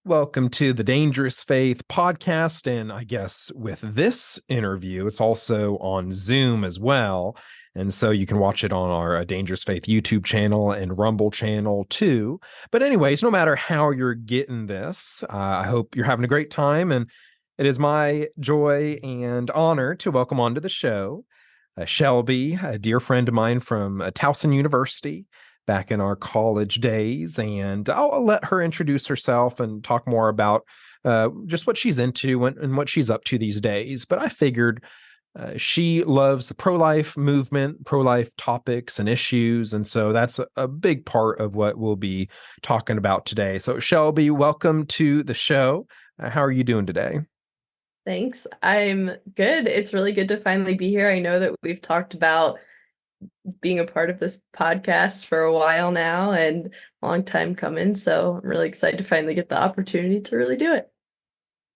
Welcome to the Dangerous Faith podcast. And I guess with this interview, it's also on Zoom as well. And so you can watch it on our Dangerous Faith YouTube channel and Rumble channel too. But, anyways, no matter how you're getting this, I hope you're having a great time. And it is my joy and honor to welcome onto the show Shelby, a dear friend of mine from Towson University back in our college days. And I'll let her introduce herself and talk more about just what she's into and what she's up to these days. But I figured she loves the pro-life movement, pro-life topics and issues. And so that's a big part of what we'll be talking about today. So Shelby, welcome to the show. How are you doing today? Thanks. I'm good. It's really good to finally be here. I know that we've talked about being a part of this podcast for a while now and long time coming. So I'm really excited to finally get the opportunity to really do it.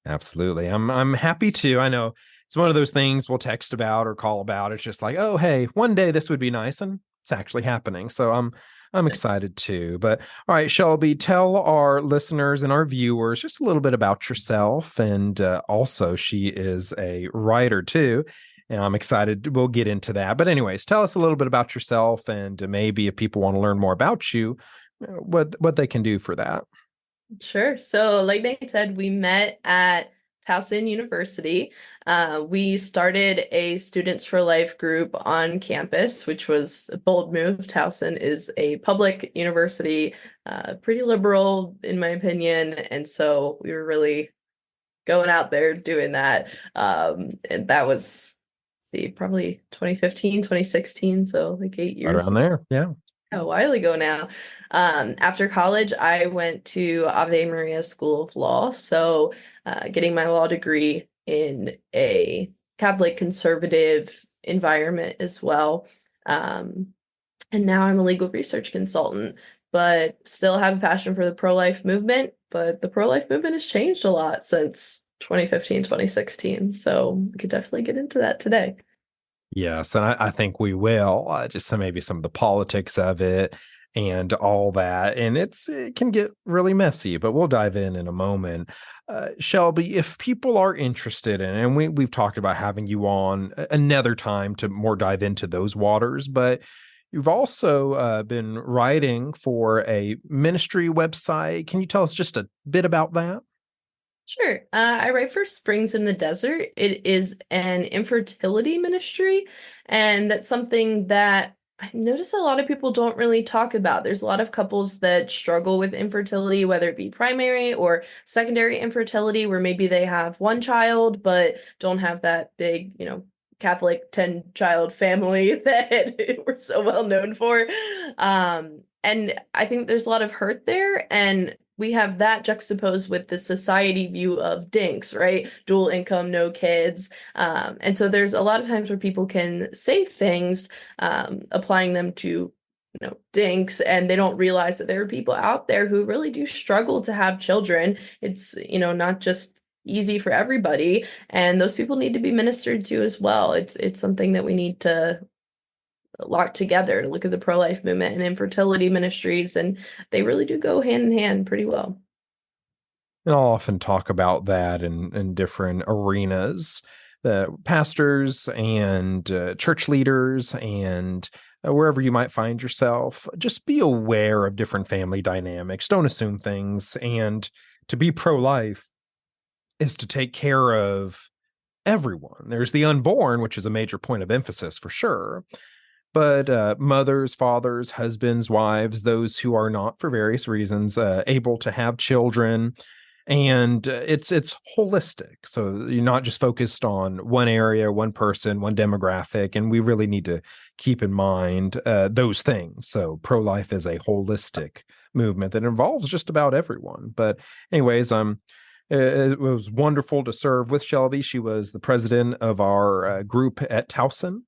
Absolutely. I'm happy to. I know it's one of those things we'll text about or call about. It's just like, oh, hey, one day this would be nice, and it's actually happening. So I'm excited too. But all right, Shelby, tell our listeners and our viewers just a little bit about yourself. And also, she is a writer too. And I'm excited. We'll get into that. But anyways, tell us a little bit about yourself, and maybe if people want to learn more about you, what they can do for that. Sure. So, like Nate said, we met at Towson University. We started a Students for Life group on campus, which was a bold move. Towson is a public university, pretty liberal, in my opinion. And so we were really going out there doing that. And that was, see, probably 2015, 2016. So, like 8 years Right around ago, there. Yeah. a while ago now. After college, I went to Ave Maria School of Law. So, getting my law degree in a Catholic conservative environment as well. Um, and now I'm a legal research consultant, but still have a passion for the pro-life movement. But the pro-life movement has changed a lot since 2015, 2016. So we could definitely get into that today. Yes, and I think we will. Just maybe some of the politics of it and all that, and it can get really messy. But we'll dive in a moment. Shelby, if people are interested in, and we've talked about having you on another time to more dive into those waters, but you've also been writing for a ministry website. Can you tell us just a bit about that? Sure. I write for Springs in the Desert. It is an infertility ministry, and that's something that I notice a lot of people don't really talk about. There's a lot of couples that struggle with infertility, whether it be primary or secondary infertility, where maybe they have one child but don't have that big, Catholic 10-child family that we're so well known for. And I think there's a lot of hurt there, and we have that juxtaposed with the society view of dinks, right? Dual income, no kids. And so there's a lot of times where people can say things, applying them to, dinks, and they don't realize that there are people out there who really do struggle to have children. It's, not just easy for everybody, and those people need to be ministered to as well. It's something that we need to locked together to look at the pro-life movement and infertility ministries, and they really do go hand in hand pretty well. And I'll often talk about that in different arenas. Pastors and church leaders and wherever you might find yourself, just be aware of different family dynamics. Don't assume things. And to be pro-life is to take care of everyone. There's the unborn, which is a major point of emphasis for sure. But mothers, fathers, husbands, wives, those who are not for various reasons able to have children, and it's holistic. So you're not just focused on one area, one person, one demographic, and we really need to keep in mind those things. So pro-life is a holistic movement that involves just about everyone. But anyways, it was wonderful to serve with Shelby. She was the president of our group at Towson.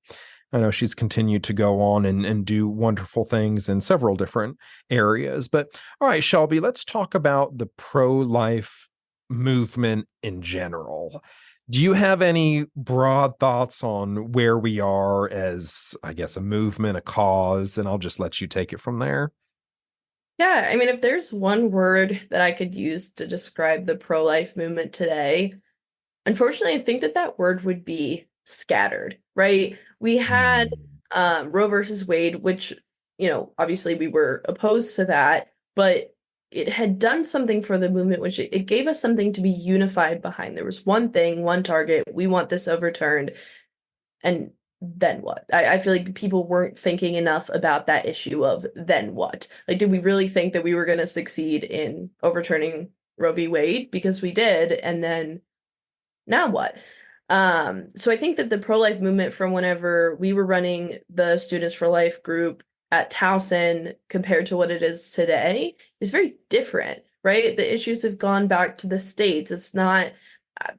I know she's continued to go on and do wonderful things in several different areas. But all right, Shelby, let's talk about the pro-life movement in general. Do you have any broad thoughts on where we are as, I guess, a movement, a cause? And I'll just let you take it from there. Yeah, I mean, if there's one word that I could use to describe the pro-life movement today, unfortunately, I think that that word would be scattered, right? We had Hmm. Roe versus Wade, which, obviously we were opposed to that, but it had done something for the movement, which it gave us something to be unified behind. There was one thing, one target. We want this overturned. And then what? I feel like people weren't thinking enough about that issue of then what? Like, did we really think that we were going to succeed in overturning Roe v. Wade? Because we did, and then now what? So I think that the pro-life movement from whenever we were running the Students for Life group at Towson compared to what it is today is very different, right? The issues have gone back to the states. It's not,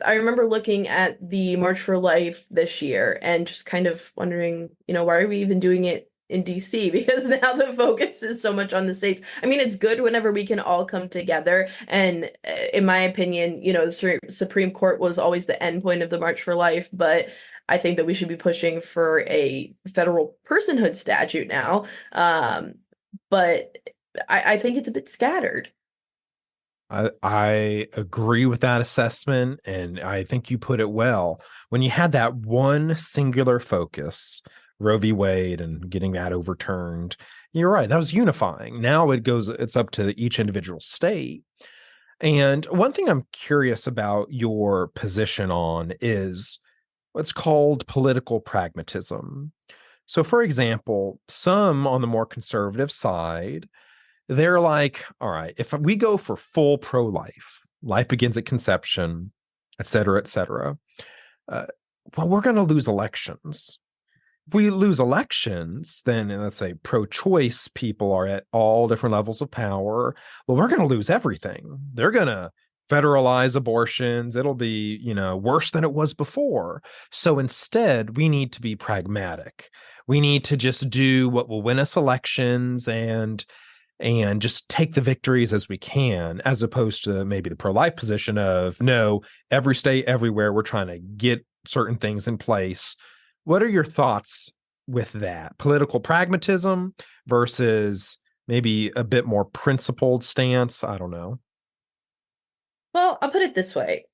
I remember looking at the March for Life this year and just kind of wondering, why are we even doing it in DC? Because now the focus is so much on the states. I mean, it's good whenever we can all come together. And in my opinion, the Supreme Court was always the end point of the March for Life, but I think that we should be pushing for a federal personhood statute now. But I think it's a bit scattered. I agree with that assessment, and I think you put it well. When you had that one singular focus, Roe v. Wade, and getting that overturned, you're right. That was unifying. Now it's up to each individual state. And one thing I'm curious about your position on is what's called political pragmatism. So, for example, some on the more conservative side, they're like, all right, if we go for full pro life, life begins at conception, et cetera, et cetera, uh, well, we're going to lose elections. If we lose elections, then let's say pro choice people are at all different levels of power. Well, we're going to lose everything. They're going to federalize abortions. It'll be, worse than it was before. So instead, we need to be pragmatic. We need to just do what will win us elections and just take the victories as we can, as opposed to maybe the pro-life position of no, every state, everywhere, we're trying to get certain things in place. What are your thoughts with that? Political pragmatism versus maybe a bit more principled stance? I don't know. Well, I'll put it this way.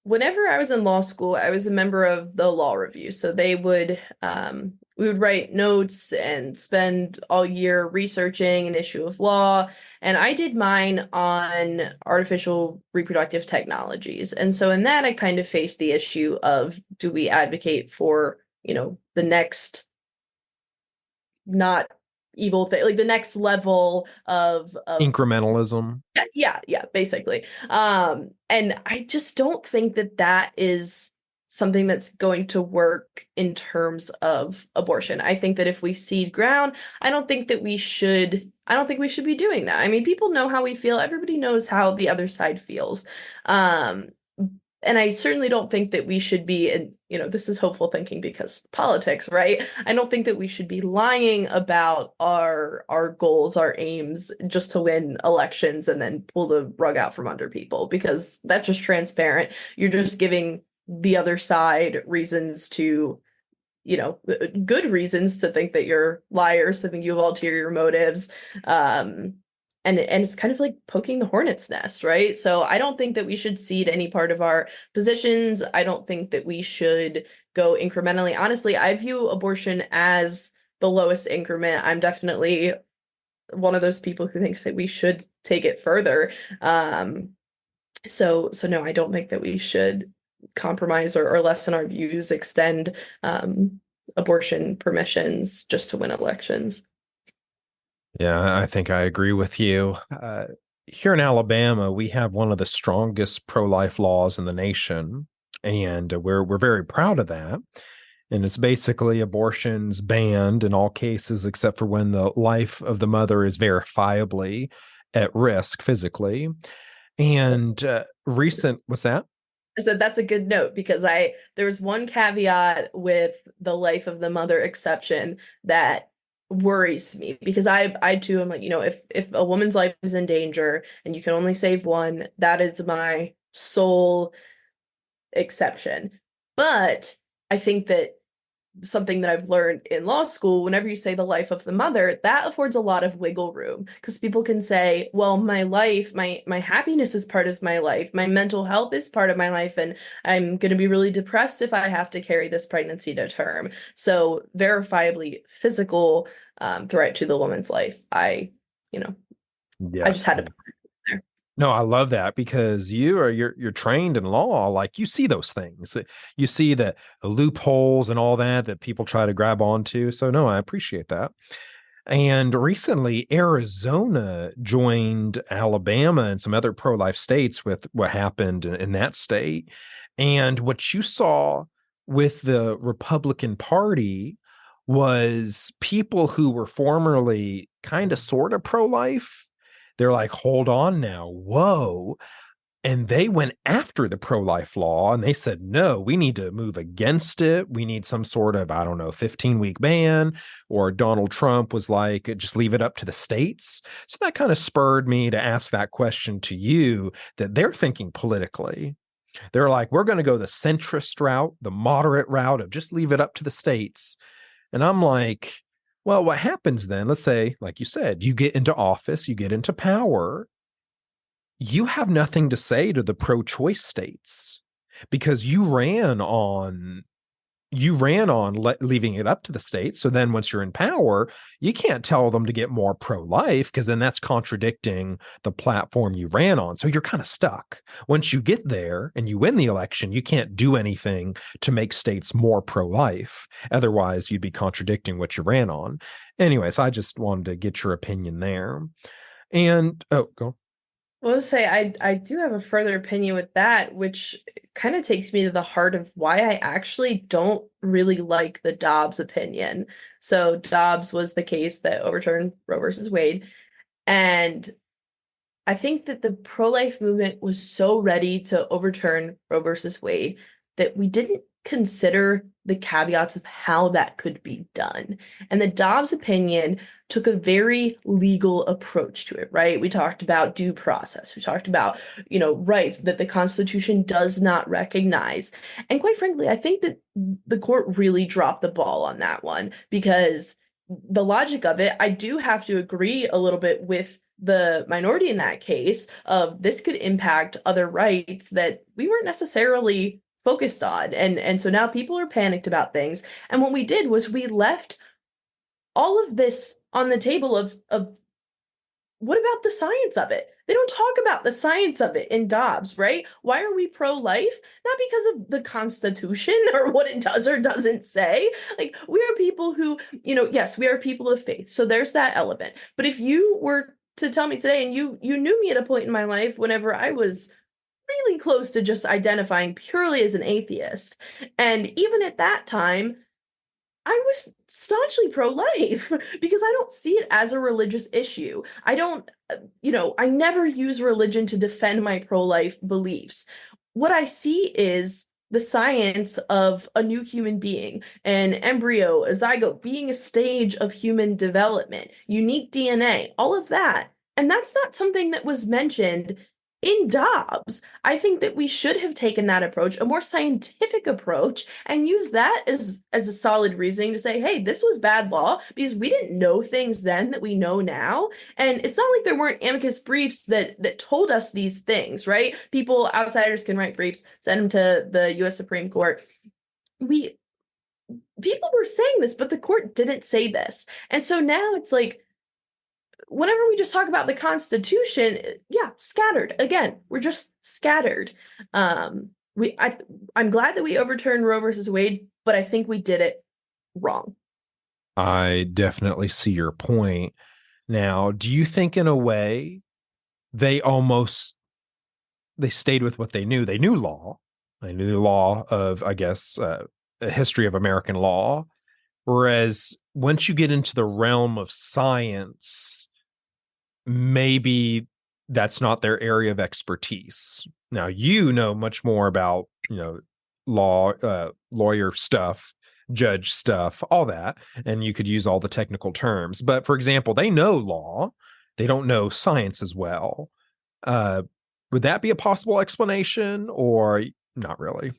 Whenever I was in law school, I was a member of the law review. So we would write notes and spend all year researching an issue of law. And I did mine on artificial reproductive technologies. And so in that, I kind of faced the issue of, do we advocate for, the next not evil thing, like the next level of Incrementalism. yeah, basically. And I just don't think that that is something that's going to work in terms of abortion. I think that if we cede ground, I don't think we should be doing that. I mean, people know how we feel. Everybody knows how the other side feels. Um, and I certainly don't think that we should be, and this is hopeful thinking because politics, right? I don't think that we should be lying about our goals, our aims, just to win elections and then pull the rug out from under people because that's just transparent. You're just giving the other side reasons to, good reasons to think that you're liars, to think you have ulterior motives. Um, and it's kind of like poking the hornet's nest, right? So I don't think that we should cede any part of our positions. I don't think that we should go incrementally. Honestly, I view abortion as the lowest increment. I'm definitely one of those people who thinks that we should take it further. So no, I don't think that we should compromise or lessen our views, extend abortion permissions just to win elections. Yeah, I think I agree with you. Here in Alabama, we have one of the strongest pro-life laws in the nation, and we're very proud of that. And it's basically abortions banned in all cases except for when the life of the mother is verifiably at risk physically. And what's that? I said that's a good note because there was one caveat with the life of the mother exception that worries me because I too am like, if a woman's life is in danger and you can only save one, that is my sole exception. But I think that something that I've learned in law school, whenever you say the life of the mother, that affords a lot of wiggle room because people can say, well, my life, my happiness is part of my life, my mental health is part of my life, and I'm going to be really depressed if I have to carry this pregnancy to term. So verifiably physical threat to the woman's life. You know, I just Yes. had to put it there. No, I love that because you're trained in law. Like you see those things. You see the loopholes and all that people try to grab onto. So no, I appreciate that. And recently, Arizona joined Alabama and some other pro-life states with what happened in that state. And what you saw with the Republican Party was people who were formerly kind of sort of pro-life. They're like, hold on now, whoa. And they went after the pro-life law and they said, no, we need to move against it. We need some sort of, I don't know, 15-week ban. Or Donald Trump was like, just leave it up to the states. So that kind of spurred me to ask that question to you, that they're thinking politically. They're like, we're going to go the centrist route, the moderate route of just leave it up to the states. And I'm like, well, what happens then? Let's say, like you said, you get into office, you get into power, you have nothing to say to the pro-choice states because you ran on leaving it up to the states. So then once you're in power, you can't tell them to get more pro-life because then that's contradicting the platform you ran on. So you're kind of stuck. Once you get there and you win the election, you can't do anything to make states more pro-life. Otherwise, you'd be contradicting what you ran on. Anyways, I just wanted to get your opinion there. And oh, go. I will say I do have a further opinion with that, which kind of takes me to the heart of why I actually don't really like the Dobbs opinion. So Dobbs was the case that overturned Roe versus Wade, and I think that the pro-life movement was so ready to overturn Roe versus Wade that we didn't consider the caveats of how that could be done. And the Dobbs opinion took a very legal approach to it, right? We talked about due process. We talked about, rights that the Constitution does not recognize. And quite frankly, I think that the court really dropped the ball on that one because the logic of it, I do have to agree a little bit with the minority in that case of this could impact other rights that we weren't necessarily focused on. And so now people are panicked about things. And what we did was we left all of this on the table of what about the science of it? They don't talk about the science of it in Dobbs, right? Why are we pro-life? Not because of the Constitution or what it does or doesn't say. Like, we are people who, yes, we are people of faith. So there's that element. But if you were to tell me today, and you knew me at a point in my life whenever I was really close to just identifying purely as an atheist, and even at that time, I was staunchly pro-life because I don't see it as a religious issue. I don't, I never use religion to defend my pro-life beliefs. What I see is the science of a new human being, an embryo, a zygote, being a stage of human development, unique DNA, all of that. And that's not something that was mentioned in Dobbs. I think that we should have taken that approach, a more scientific approach, and use that as a solid reasoning to say, hey, this was bad law because we didn't know things then that we know now. And it's not like there weren't amicus briefs that told us these things, right? People, outsiders can write briefs, send them to the US Supreme Court. We People were saying this, but the court didn't say this. And so now it's like, whenever we just talk about the Constitution, yeah, scattered. Again, we're just scattered. I'm glad that we overturned Roe versus Wade, but I think we did it wrong. I definitely see your point. Now, do you think in a way they almost they stayed with what they knew? They knew law. They knew the law of, I guess, a history of American law. Whereas once you get into the realm of science, maybe that's not their area of expertise. Now, you know much more about, law, lawyer stuff, judge stuff, all that, and you could use all the technical terms. But for example, they know law, they don't know science as well. Uh, would that be a possible explanation or not really?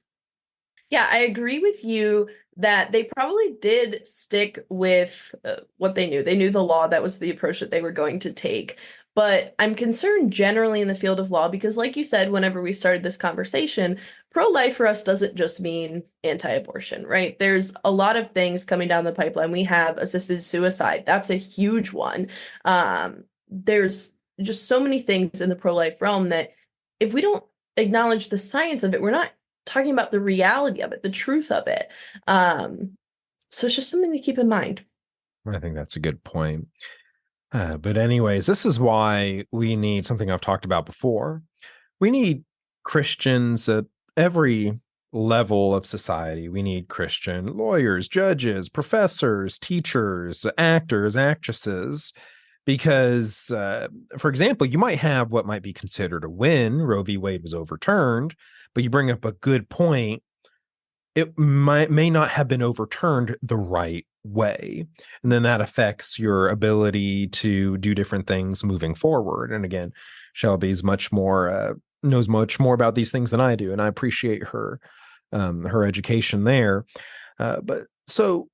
Yeah, I agree with you that they probably did stick with what they knew. They knew the law, that was the approach that they were going to take. But I'm concerned generally in the field of law because, like you said, whenever we started this conversation, pro-life for us doesn't just mean anti-abortion, right? There's a lot of things coming down the pipeline. We have assisted suicide. That's a huge one. There's just so many things in the pro-life realm that if we don't acknowledge the science of it, we're not talking about the reality of it, the truth of it. Um, so it's just something to keep in mind. I think that's a good point. But anyways, this is why we need something I've talked about before. We need Christians at every level of society. We need Christian lawyers, judges, professors, teachers, actors, actresses, because, for example, you might have what might be considered a win. Roe v. Wade was overturned, but you bring up a good point. It may not have been overturned the right way, and then that affects your ability to do different things moving forward. And again, Shelby's much more knows much more about these things than I do, and I appreciate her education there. But so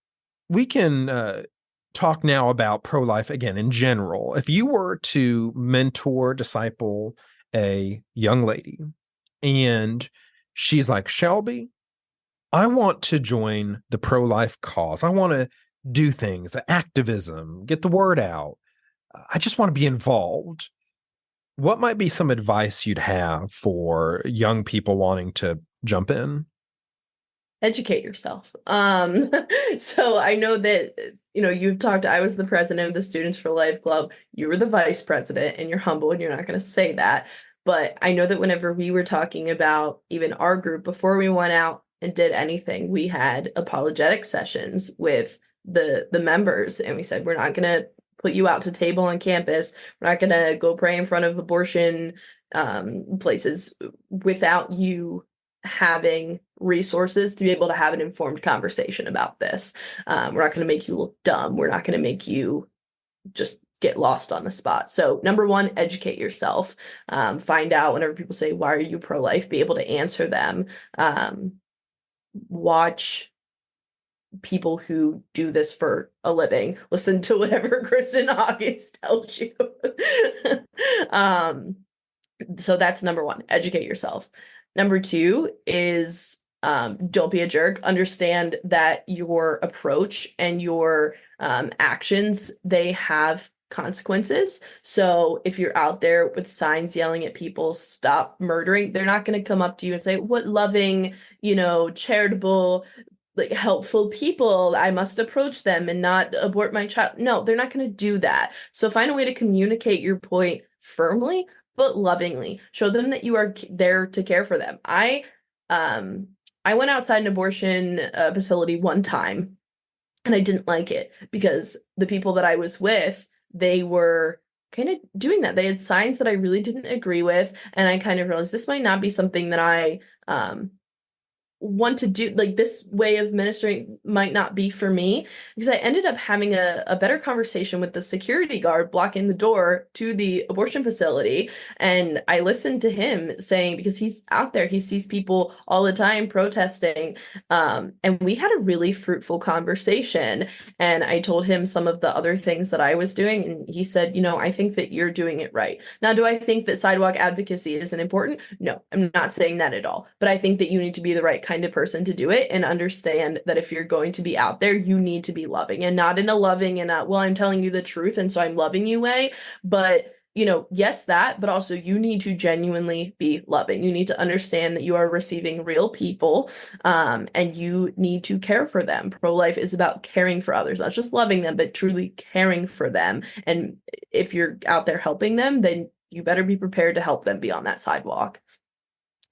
we can talk now about pro-life again in general. If you were to mentor, disciple a young lady, and she's like, Shelby, I want to join the pro-life cause. I want to do things, activism, get the word out. I just want to be involved. What might be some advice you'd have for young people wanting to jump in? Educate yourself. So I know that, you've talked, I was the president of the Students for Life Club. You were the vice president, and you're humble and you're not going to say that. But I know that whenever we were talking about even our group, before we went out and did anything, we had apologetic sessions with the members, and we said, we're not going to put you out to table on campus. We're not going to go pray in front of abortion places without you having resources to be able to have an informed conversation about this. We're not going to make you look dumb. We're not going to make you just get lost on the spot. So number one, educate yourself. Find out whenever people say, why are you pro-life? Be able to answer them. Watch people who do this for a living. Listen to whatever Kristen Hawkins tells you. So that's number one, educate yourself. Number two is don't be a jerk. Understand that your approach and your actions, they have consequences. So if you're out there with signs yelling at people, stop murdering, they're not going to come up to you and say, what loving, charitable, like helpful people, I must approach them and not abort my child. No, they're not going to do that. So find a way to communicate your point firmly but lovingly. Show them that you are there to care for them. Um I went outside an abortion facility one time and I didn't like it because the people that I was with, they were kind of doing that. They had signs that I really didn't agree with, and I kind of realized this might not be something that I want to do. Like, this way of ministering might not be for me, because I ended up having a better conversation with the security guard blocking the door to the abortion facility. And I listened to him saying, because he's out there, he sees people all the time protesting. And we had a really fruitful conversation. And I told him some of the other things that I was doing. And he said, I think that you're doing it right. Now, do I think that sidewalk advocacy isn't important? No, I'm not saying that at all. But I think that you need to be the right kind of person to do it and understand that if you're going to be out there, you need to be loving, and not in a loving and well, I'm telling you the truth and so I'm loving you way, but yes, that, but also you need to genuinely be loving. You need to understand that you are receiving real people, and you need to care for them. Pro-life is about caring for others, not just loving them, but truly caring for them. And if you're out there helping them, then you better be prepared to help them be on that sidewalk.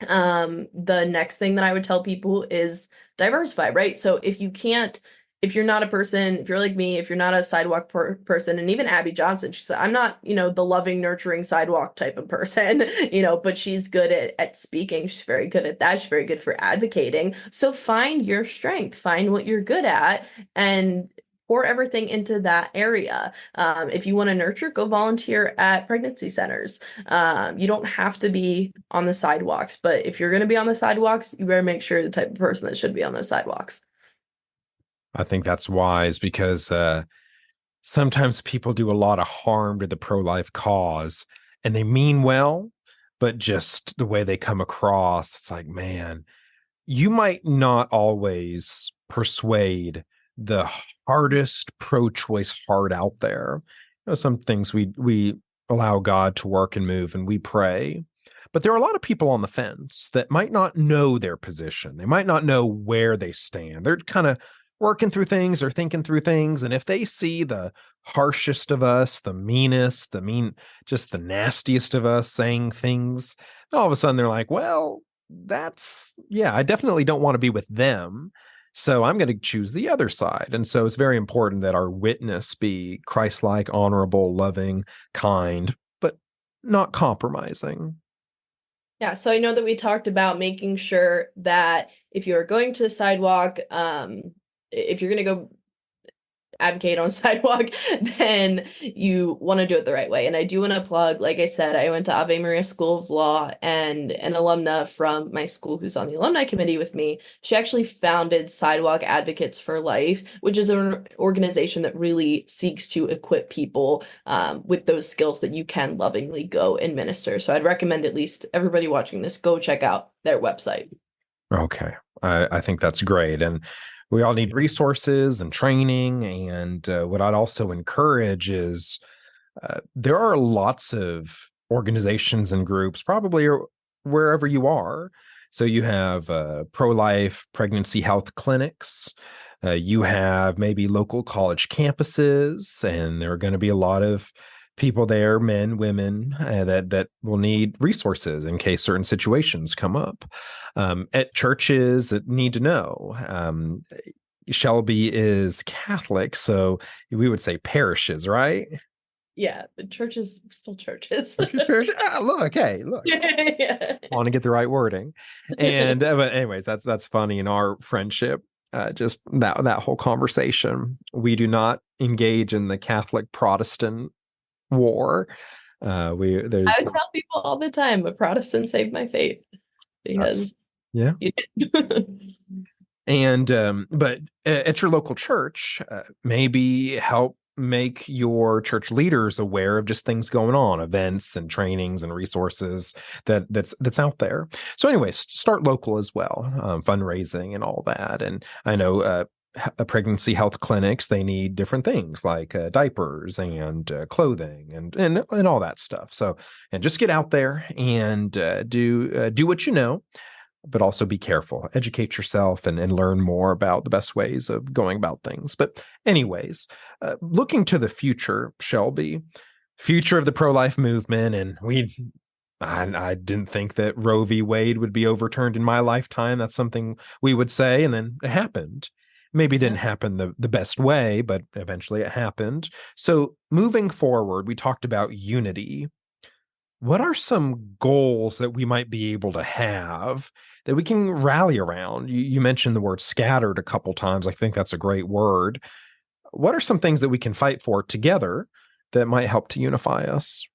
The next thing that I would tell people is diversify, right? So if you're not a person, if you're like me, if you're not a sidewalk person, and even Abby Johnson, she said, I'm not, the loving, nurturing sidewalk type of person, but she's good at speaking. She's very good at that. She's very good for advocating. So find your strength, find what you're good at, and pour everything into that area. If you want to nurture, go volunteer at pregnancy centers. You don't have to be on the sidewalks, but if you're going to be on the sidewalks, you better make sure you're the type of person that should be on those sidewalks. I think that's wise because sometimes people do a lot of harm to the pro-life cause and they mean well, but just the way they come across, it's like, man, you might not always persuade the hardest pro-choice heart out there. Some things we allow God to work and move and we pray. But there are a lot of people on the fence that might not know their position. They might not know where they stand. They're kind of working through things or thinking through things. And if they see the harshest of us, the meanest, just the nastiest of us saying things, all of a sudden they're like, well, I definitely don't want to be with them. So I'm going to choose the other side. And so it's very important that our witness be Christ-like, honorable, loving, kind, but not compromising. Yeah, so I know that we talked about making sure that if you're going to the sidewalk, if you're going to go advocate on sidewalk, then you want to do it the right way. And I do want to plug, like I said, I went to Ave Maria School of Law, and an alumna from my school who's on the alumni committee with me, she actually founded Sidewalk Advocates for Life, which is an organization that really seeks to equip people with those skills that you can lovingly go and minister. So I'd recommend at least everybody watching this go check out their website. Okay. I think that's great. And we all need resources and training. And what I'd also encourage is there are lots of organizations and groups, probably wherever you are. So you have pro-life pregnancy health clinics. You have maybe local college campuses, and there are going to be a lot of people there, men, women, that will need resources in case certain situations come up. At churches that need to know. Shelby is Catholic, so we would say parishes, right? Yeah, but churches still churches. Look, hey, look. Yeah. Want to get the right wording, and but anyways, that's funny in our friendship. Just that whole conversation. We do not engage in the Catholic Protestant war. We I there's would tell people all the time, a Protestant saved my faith that's because yeah. you did. And but at your local church, maybe help make your church leaders aware of just things going on, events and trainings and resources that's out there. So anyways, start local as well, fundraising and all that. And I know pregnancy health clinics, they need different things like diapers and clothing and all that stuff. So, and just get out there and do what you know, but also be careful, educate yourself and learn more about the best ways of going about things. But anyways, looking to the future, Shelby, future of the pro-life movement, and I didn't think that Roe v. Wade would be overturned in my lifetime. That's something we would say, and then it happened. Maybe it didn't happen the best way, but eventually it happened. So moving forward, we talked about unity. What are some goals that we might be able to have that we can rally around? You mentioned the word scattered a couple times. I think that's a great word. What are some things that we can fight for together that might help to unify us?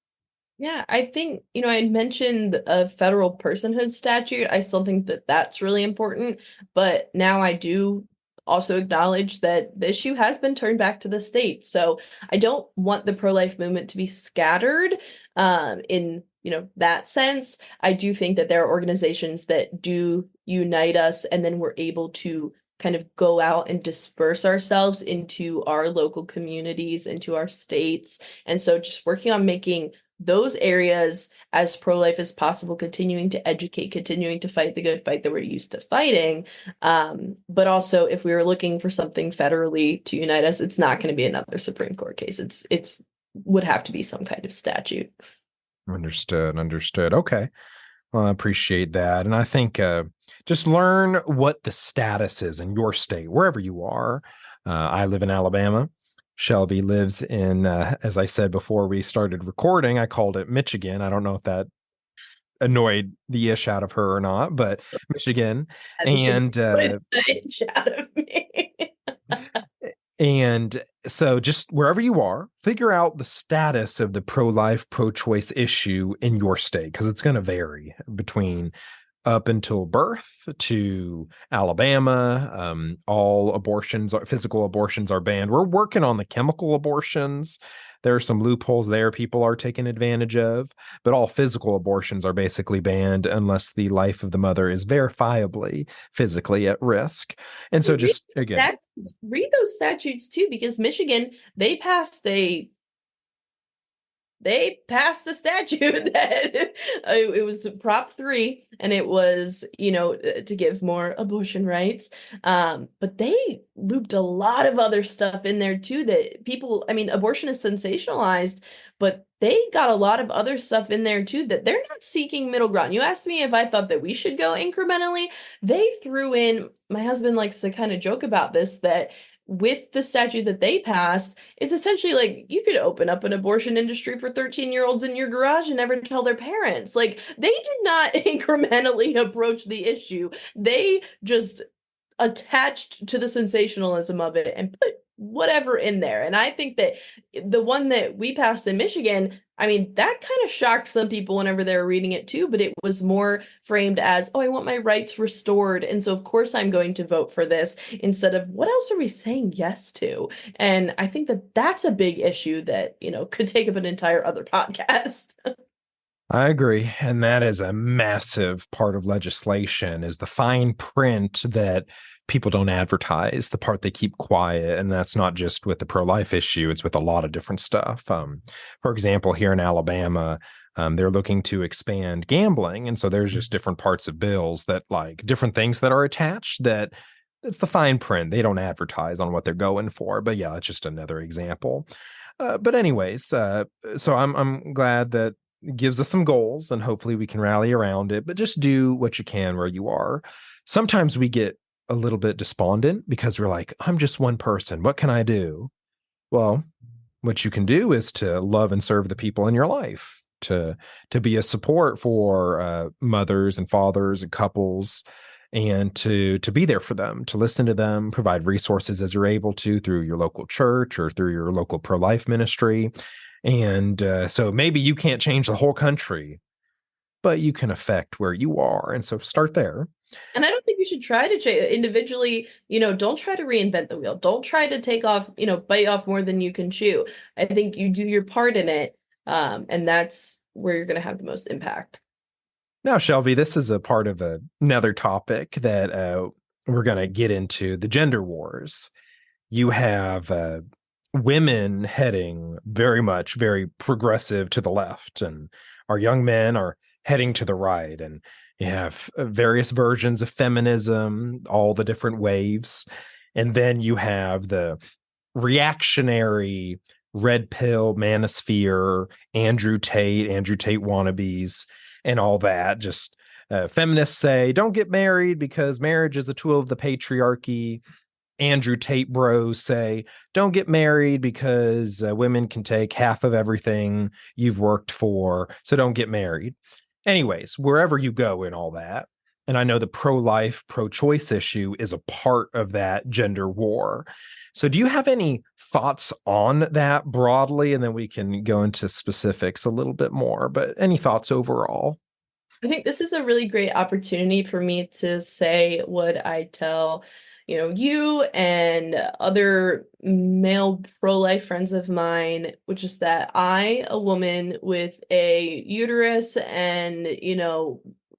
Yeah, I think, I mentioned a federal personhood statute. I still think that that's really important, but now I do also acknowledge that the issue has been turned back to the state. So I don't want the pro-life movement to be scattered in, that sense. I do think that there are organizations that do unite us, and then we're able to kind of go out and disperse ourselves into our local communities, into our states. And so just working on making those areas as pro-life as possible, continuing to educate, continuing to fight the good fight that we're used to fighting. But also, if we were looking for something federally to unite us, it's not going to be another Supreme Court case. It's would have to be some kind of statute. Understood. Okay. Well, I appreciate that. And I think just learn what the status is in your state, wherever you are. I live in Alabama. Shelby lives in, as I said before we started recording, I called it Michigan. I don't know if that annoyed the ish out of her or not, but Michigan. That is a And good inch out of me. And so just wherever you are, figure out the status of the pro-life, pro-choice issue in your state, because it's going to vary between up until birth to Alabama. All abortions, physical abortions are banned. We're working on the chemical abortions. There are some loopholes there people are taking advantage of, but all physical abortions are basically banned unless the life of the mother is verifiably physically at risk. And so Read just again, that, read those statutes too, because Michigan, they passed the statute that it was Prop 3, and it was, to give more abortion rights. But they looped a lot of other stuff in there too that people, I mean, abortion is sensationalized, but they got a lot of other stuff in there too that they're not seeking middle ground. You asked me if I thought that we should go incrementally. They threw in, my husband likes to kind of joke about this, that with the statute that they passed, it's essentially like you could open up an abortion industry for 13-year-olds in your garage and never tell their parents. Like, they did not incrementally approach the issue. They just attached to the sensationalism of it and put whatever in there. And I think that the one that we passed in Michigan, I mean, that kind of shocked some people whenever they were reading it too, but it was more framed as, oh, I want my rights restored. And so, of course, I'm going to vote for this instead of what else are we saying yes to? And I think that that's a big issue that, could take up an entire other podcast. I agree. And that is a massive part of legislation is the fine print that people don't advertise, the part they keep quiet. And that's not just with the pro-life issue, it's with a lot of different stuff. For example, here in Alabama, they're looking to expand gambling. And so there's just different parts of bills that like different things that are attached that it's the fine print. They don't advertise on what they're going for. But yeah, it's just another example. But anyways, so I'm glad that gives us some goals and hopefully we can rally around it, but just do what you can where you are. Sometimes we get a little bit despondent because we're like, I'm just one person. What can I do? Well, what you can do is to love and serve the people in your life, to be a support for mothers and fathers and couples, and to be there for them, to listen to them, provide resources as you're able to through your local church or through your local pro-life ministry. And so maybe you can't change the whole country, but you can affect where you are. And so start there. And I don't think you should try to change individually, don't try to reinvent the wheel. Don't try to take off, bite off more than you can chew. I think you do your part in it, and that's where you're going to have the most impact. Now, Shelby, this is a part of another topic that we're going to get into, the gender wars. You have women heading very progressive to the left, and our young men are heading to the right. And you have various versions of feminism, all the different waves. And then you have the reactionary red pill manosphere, Andrew Tate wannabes, and all that. Just feminists say, don't get married because marriage is a tool of the patriarchy. Andrew Tate bros say, don't get married because women can take half of everything you've worked for, so don't get married. Anyways, wherever you go in all that, and I know the pro-life, pro-choice issue is a part of that gender war. So do you have any thoughts on that broadly? And then we can go into specifics a little bit more, but any thoughts overall? I think this is a really great opportunity for me to say what I tell, you and other male pro-life friends of mine, which is that I, a woman with a uterus and,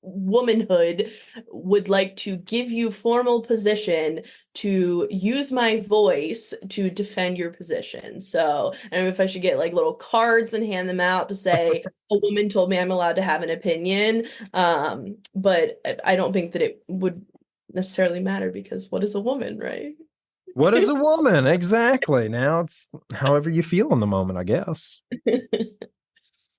womanhood, would like to give you formal position to use my voice to defend your position. So I don't know if I should get like little cards and hand them out to say, a woman told me I'm allowed to have an opinion. But I don't think that it would necessarily matter because what is a woman, right? What is a woman? Exactly. Now it's however you feel in the moment, I guess.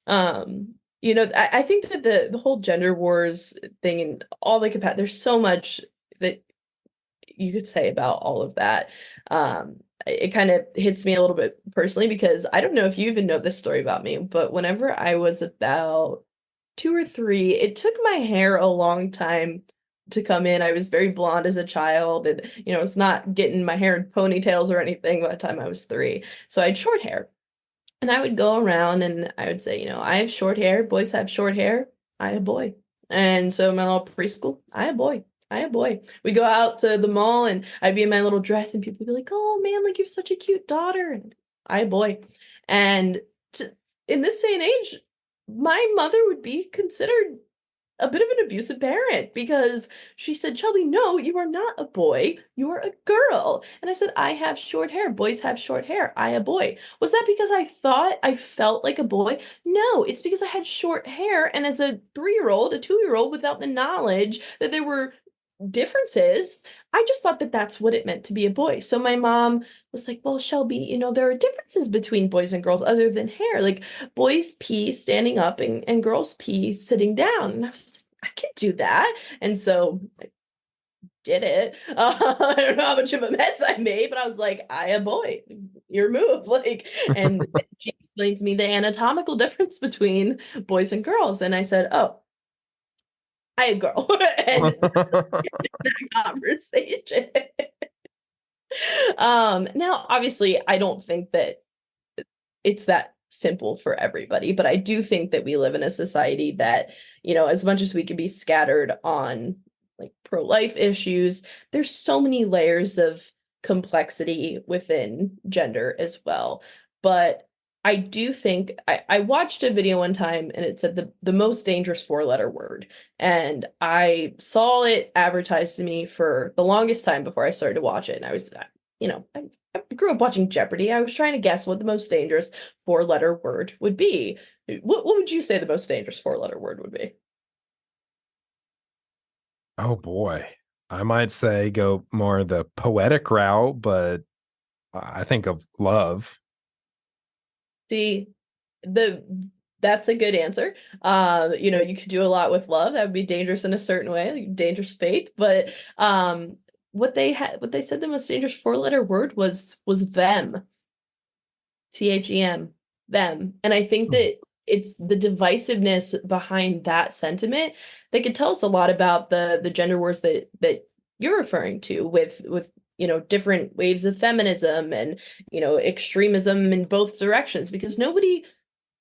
I think that the whole gender wars thing and all the there's so much that you could say about all of that. It kind of hits me a little bit personally because I don't know if you even know this story about me, but whenever I was about 2 or 3, it took my hair a long time to come in. I was very blonde as a child, and it's not getting my hair in ponytails or anything by the time I was 3. So I had short hair. And I would go around and I would say, I have short hair. Boys have short hair. I a boy. And so in my little preschool, I a boy. I a boy. We go out to the mall and I'd be in my little dress and people would be like, "Oh man, like you have such a cute daughter." And I a boy. And in this day and age, my mother would be considered a bit of an abusive parent because she said, "Shelby, no, you are not a boy. You are a girl." And I said, "I have short hair. Boys have short hair. I a boy." Was that because I thought I felt like a boy? No, it's because I had short hair. And as a 3-year-old, a 2-year-old, without the knowledge that there were differences, I just thought that that's what it meant to be a boy. So my mom was like, "Well, Shelby, there are differences between boys and girls other than hair. Like boys pee standing up and girls pee sitting down." And I was like, "I can do that." And so I did it. I don't know how much of a mess I made, but I was like, "I a boy, your move." Like, and she explains to me the anatomical difference between boys and girls. And I said, "Oh, I a girl." And that conversation. Now obviously I don't think that it's that simple for everybody, but I do think that we live in a society that, as much as we can be scattered on like pro-life issues, there's so many layers of complexity within gender as well. But I do think I watched a video one time and it said the most dangerous 4-letter word. And I saw it advertised to me for the longest time before I started to watch it. And I was, I grew up watching Jeopardy. I was trying to guess what the most dangerous 4-letter word would be. What would you say the most dangerous 4-letter word would be? Oh boy. I might say go more the poetic route, but I think of love. The the that's a good answer. You could do a lot with love. That would be dangerous in a certain way, like dangerous faith. But what they said the most dangerous 4-letter word was them. THEM, them. And I think that it's the divisiveness behind that sentiment that could tell us a lot about the gender wars that you're referring to with different waves of feminism and extremism in both directions because nobody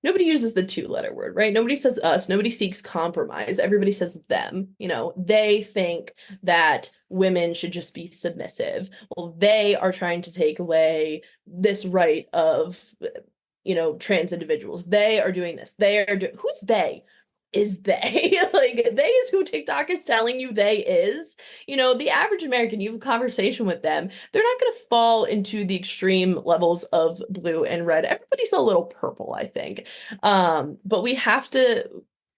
uses the 2-letter word, right? Nobody says us, nobody seeks compromise. Everybody says them. They think that women should just be submissive. Well, they are trying to take away this right of, trans individuals. They are doing this. Who's they? Is they like they is who TikTok is telling you they is. The average American, you have a conversation with them, they're not going to fall into the extreme levels of blue and red. Everybody's a little purple, I think. But we have to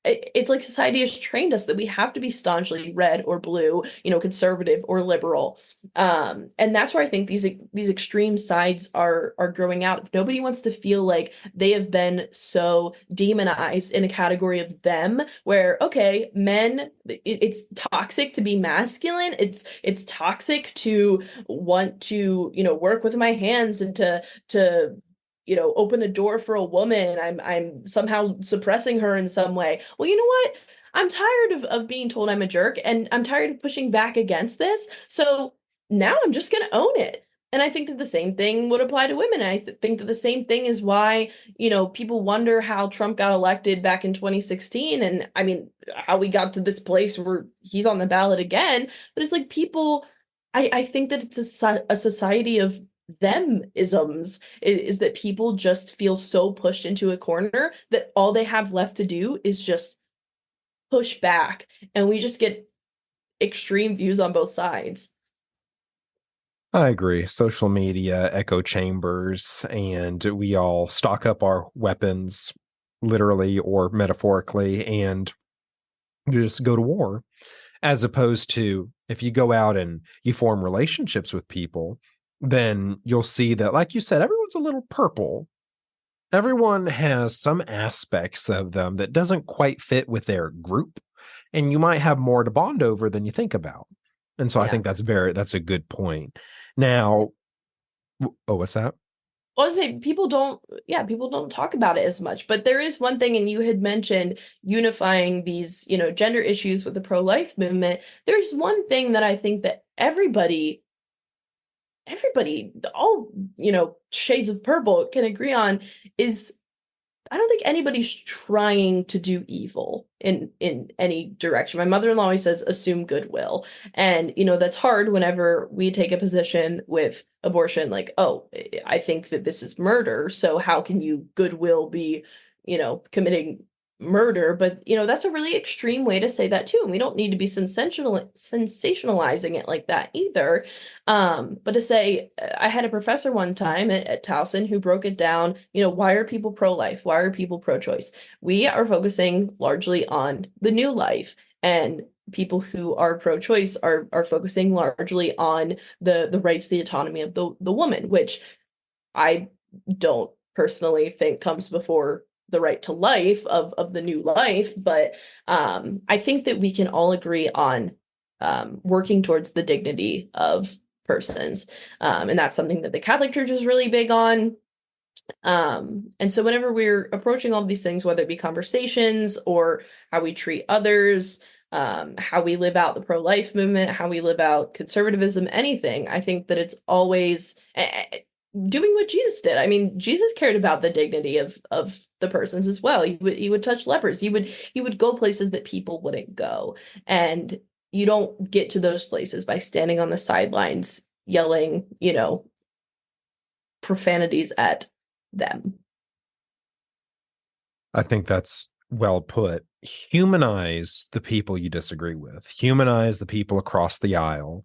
it's like society has trained us that we have to be staunchly red or blue, conservative or liberal. And that's where I think these extreme sides are growing out. If nobody wants to feel like they have been so demonized in a category of them, where okay, men, it's toxic to be masculine. It's toxic to want to, work with my hands and to open a door for a woman. I'm somehow suppressing her in some way. Well, you know what? I'm tired of being told I'm a jerk and I'm tired of pushing back against this. So now I'm just going to own it. And I think that the same thing would apply to women. I think that the same thing is why, people wonder how Trump got elected back in 2016. And I mean, how we got to this place where he's on the ballot again. But it's like people, I think that it's a society of them isms is that people just feel so pushed into a corner that all they have left to do is just push back and we just get extreme views on both sides. I agree. Social media, echo chambers, and we all stock up our weapons, literally or metaphorically, and just go to war. As opposed to if you go out and you form relationships with people, then you'll see that, like you said, everyone's a little purple. Everyone has some aspects of them that doesn't quite fit with their group, and you might have more to bond over than you think about. And so I Yeah. think that's a good point. Now, oh, what's that? I was say people don't talk about it as much. But there is one thing, and you had mentioned unifying these, gender issues with the pro-life movement. There's one thing that I think that everybody, all, shades of purple can agree on is I don't think anybody's trying to do evil in any direction. My mother-in-law always says assume goodwill. And that's hard whenever we take a position with abortion like, "Oh, I think that this is murder, so how can you goodwill be, committing murder?" But that's a really extreme way to say that too. And we don't need to be sensationalizing it like that either. But to say, I had a professor one time at Towson who broke it down, why are people pro-life? Why are people pro-choice? We are focusing largely on the new life, and people who are pro-choice are focusing largely on the rights, the autonomy of the woman, which I don't personally think comes before the right to life of the new life. But I think that we can all agree on working towards the dignity of persons. And that's something that the Catholic Church is really big on. And so whenever we're approaching all these things, whether it be conversations or how we treat others, how we live out the pro-life movement, how we live out conservatism, anything, I think that it's always doing what Jesus did. I mean, Jesus cared about the dignity of the persons as well. He would touch lepers. He would go places that people wouldn't go. And you don't get to those places by standing on the sidelines yelling, profanities at them. I think that's well put. Humanize the people you disagree with, humanize the people across the aisle.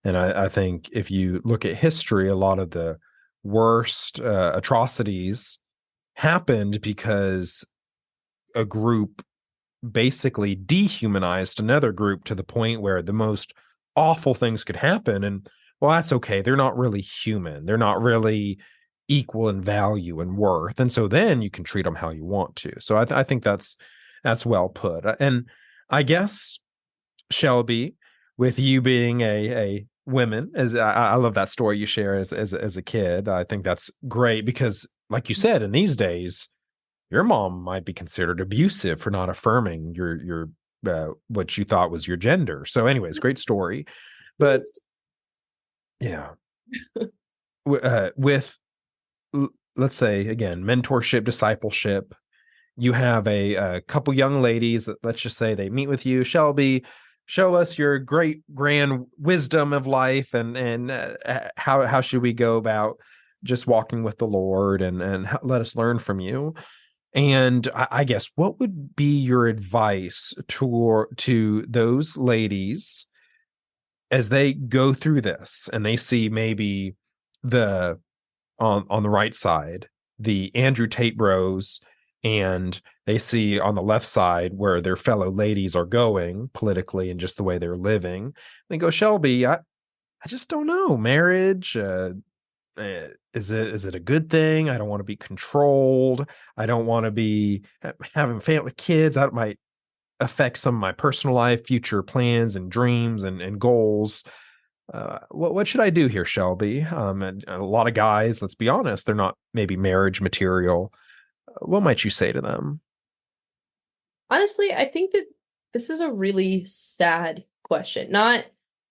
And I think if you look at history, a lot of the worst atrocities happened because a group basically dehumanized another group to the point where the most awful things could happen. And well, that's okay. They're not really human. They're not really equal in value and worth. And so then you can treat them how you want to. So I think that's well put. And I guess Shelby, with you being a woman, as I love that story you share as a kid. I think that's great because, like you said, in these days, your mom might be considered abusive for not affirming your what you thought was your gender. So, anyways, great story. But yeah, with let's say again, mentorship, discipleship. You have a couple young ladies that, let's just say, they meet with you. Shelby, show us your great grand wisdom of life, and how should we go about just walking with the Lord, and let us learn from you. And I guess what would be your advice to those ladies as they go through this and they see maybe the on the right side, the Andrew Tate bros, and they see on the left side where their fellow ladies are going politically and just the way they're living. They go, Shelby, I just don't know. Marriage, is it a good thing? I don't want to be controlled. I don't want to be having family kids. That might affect some of my personal life, future plans and dreams and goals. What should I do here, Shelby? And a lot of guys, let's be honest, they're not maybe marriage material. What might you say to them? Honestly, I think that this is a really sad question. Not,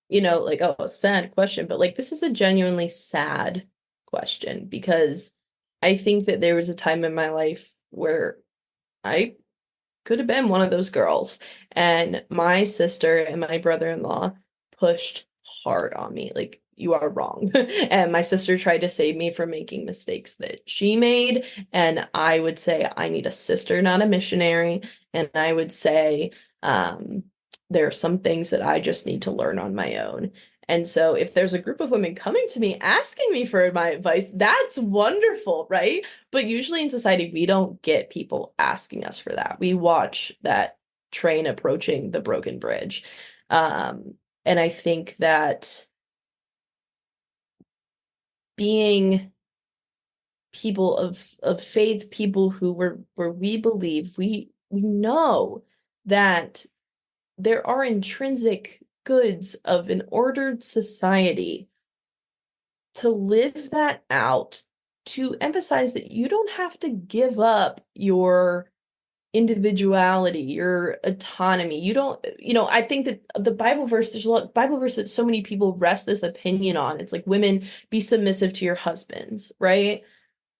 like, oh, a sad question, but like this is a genuinely sad question because I think that there was a time in my life where I could have been one of those girls. And my sister and my brother-in-law pushed hard on me, like, you are wrong. And my sister tried to save me from making mistakes that she made. And I would say, I need a sister, not a missionary. And I would say, um, there are some things that I just need to learn on my own. And so if there's a group of women coming to me asking me for my advice, that's wonderful, right? But usually in society, we don't get people asking us for that. We watch that train approaching the broken bridge. And I think that being people of faith, people who were where we believe, we know that there are intrinsic goods of an ordered society to live that out, to emphasize that you don't have to give up your individuality, your autonomy. You don't, I think that the Bible verse, there's a lot Bible verse that so many people rest this opinion on. It's like, women, be submissive to your husbands, right?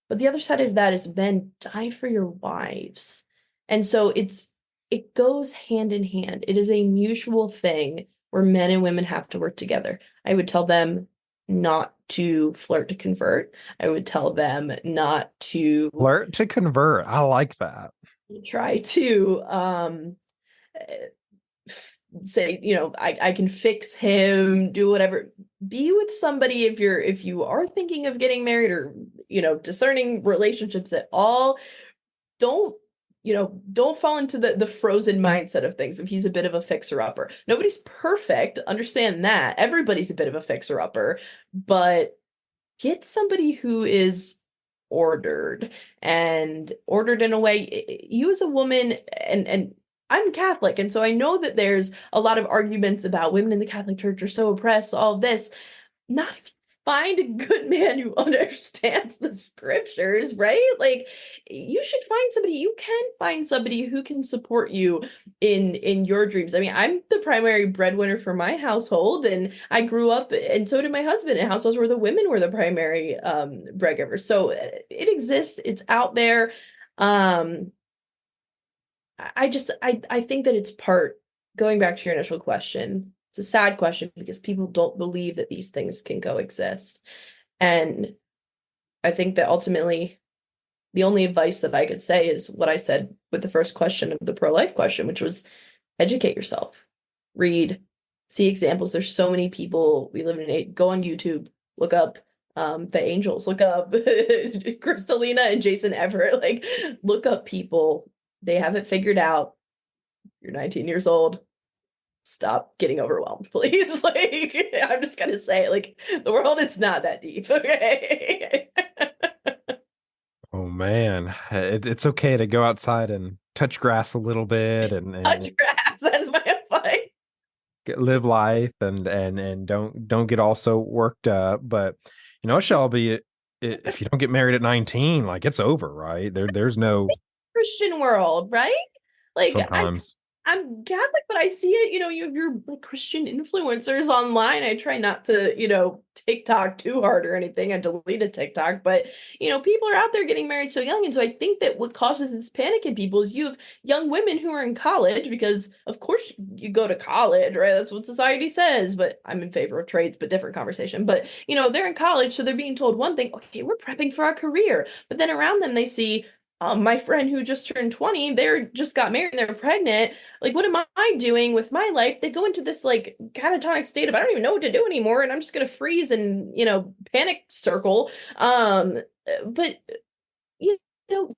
But the other side of that is, men, die for your wives. And so it goes hand in hand. It is a mutual thing where men and women have to work together. I would tell them not to flirt to convert. I would tell them not to Flirt to convert. I like that. try to say, I can fix him, do whatever. Be with somebody if you are thinking of getting married or, discerning relationships at all. Don't, don't fall into the frozen mindset of things. If he's a bit of a fixer-upper. Nobody's perfect. Understand that. Everybody's a bit of a fixer-upper, but get somebody who is ordered in a way. You as a woman, and I'm Catholic, and so I know that there's a lot of arguments about women in the Catholic Church are so oppressed, all of this. Not if you find a good man who understands the scriptures, right? Like, you can find somebody who can support you in your dreams. I mean, I'm the primary breadwinner for my household, and I grew up, and so did my husband, in households where the women were the primary breadwinners. So it exists, it's out there. Um, I think that it's part, going back to your initial question, it's a sad question because people don't believe that these things can coexist. And I think that ultimately the only advice that I could say is what I said with the first question of the pro-life question, which was educate yourself, read, see examples. There's so many people. We live in go on YouTube, look up the angels, look up Crystalina and Jason Everett, like, look up people. They have it figured out. You're 19 years old. Stop getting overwhelmed, please. Like, I'm just gonna say, like, the world is not that deep, okay? Oh man, it's okay to go outside and touch grass a little bit and Touch grass. That's my advice. live life and don't get all so worked up. But Shelby, if you don't get married at 19, like, it's over, right? There's no Christian world, right? Like, sometimes. I'm Catholic, but I see it, you have your, like, Christian influencers online. I try not to, TikTok too hard or anything. I deleted TikTok, but people are out there getting married so young. And so I think that what causes this panic in people is you have young women who are in college, because of course you go to college, right? That's what society says, but I'm in favor of trades, but different conversation. But they're in college, so they're being told one thing, okay, we're prepping for our career. But then around them they see my friend who just turned 20, they're just got married and they're pregnant. Like, what am I doing with my life? They go into this, like, catatonic state of, I don't even know what to do anymore, and I'm just gonna freeze and, panic circle. But you don't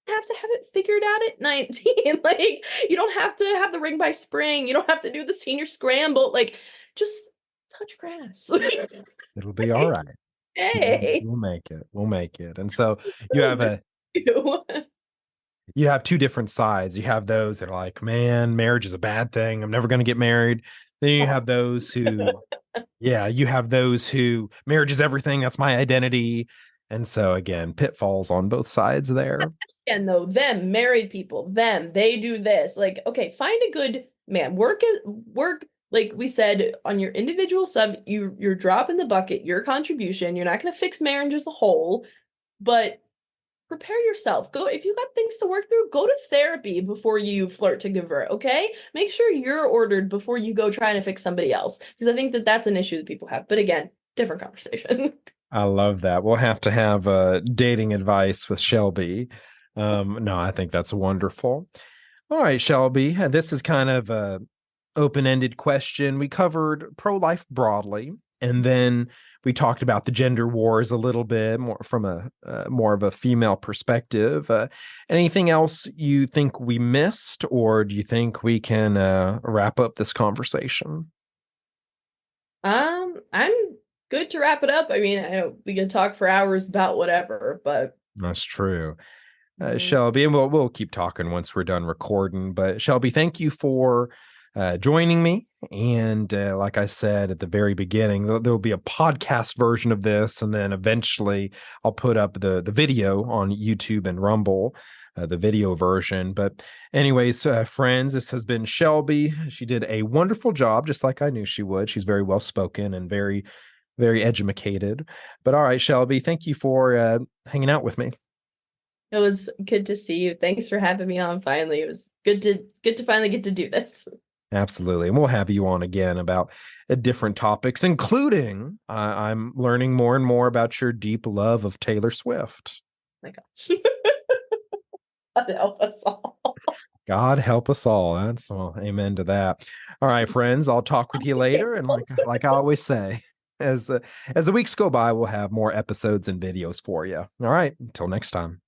have to have it figured out at 19. Like, you don't have to have the ring by spring. You don't have to do the senior scramble. Like, just touch grass. It'll be all right. Hey. We'll make it. We'll make it. And so you have a You. you have two different sides. You have those that are like, man, marriage is a bad thing. I'm never going to get married. Then you have those who, yeah, you have those who marriage is everything. That's my identity. And so again, pitfalls on both sides there. And though, them married people, they do this. Like, okay, find a good man. Work, like we said, on your individual sub. You're dropping the bucket, your contribution. You're not going to fix marriage as a whole, but prepare yourself. Go, if you got things to work through, go to therapy before you flirt to convert, okay? Make sure you're ordered before you go trying to fix somebody else, because I think that that's an issue that people have. But again, different conversation. I love that. We'll have to have dating advice with Shelby. No, I think that's wonderful. All right, Shelby, this is kind of a open-ended question. We covered pro-life broadly, and then we talked about the gender wars a little bit more from a more of a female perspective. Anything else you think we missed, or do you think we can wrap up this conversation? I'm good to wrap it up. I mean, I know we can talk for hours about whatever, but That's true. Shelby, and we'll keep talking once we're done recording. But Shelby, thank you for joining me. And like I said at the very beginning, there'll be a podcast version of this, and then eventually I'll put up the video on YouTube and Rumble, the video version. But anyways, friends, this has been Shelby. She did a wonderful job, just like I knew she would. She's very well spoken and very educated. But all right, Shelby, thank you for hanging out with me. It was good to see you. Thanks for having me on finally. It was good to finally get to do this. Absolutely. And we'll have you on again about different topics, including I'm learning more and more about your deep love of Taylor Swift. Oh my gosh. God help us all. God help us all. That's well, amen to that. All right, friends, I'll talk with you later. And like I always say, as the weeks go by, we'll have more episodes and videos for you. All right, until next time.